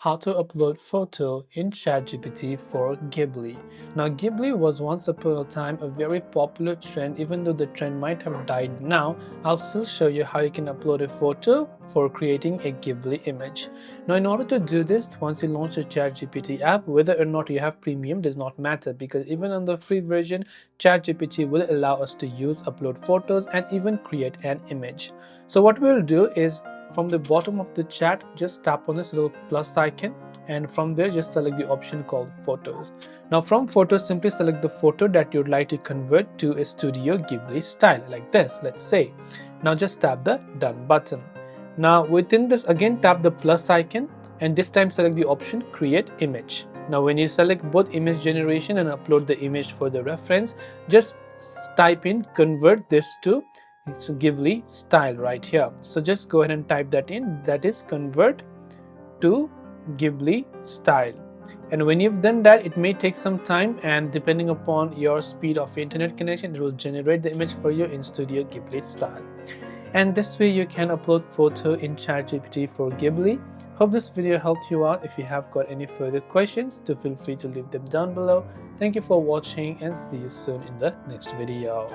How to upload photo in ChatGPT for Ghibli. Now, Ghibli was once upon a time a very popular trend. Even though the trend might have died now, I'll still show you how you can upload a photo for creating a Ghibli image. Now, in order to do this, once you launch the ChatGPT app, whether or not you have premium does not matter, because even on the free version, ChatGPT will allow us to use upload photos and even create an image. So what we'll do is, from the bottom of the chat, just tap on this little plus icon, and from there just select the option called photos. Now from photos, simply select the photo that you'd like to convert to a Studio Ghibli style, like this, let's say. Now just tap the done button. Now within this, again tap the plus icon, and this time select the option create image. Now when you select both image generation and upload the image for the reference, just type in convert this to Ghibli style right here. So just go ahead and type that in, that is convert to Ghibli style. And when you've done that, it may take some time, and depending upon your speed of internet connection, it will generate the image for you in Studio Ghibli style. And this way you can upload photo in ChatGPT for Ghibli. Hope this video helped you out. If you have got any further questions, do feel free to leave them down below. Thank you for watching, and see you soon in the next video.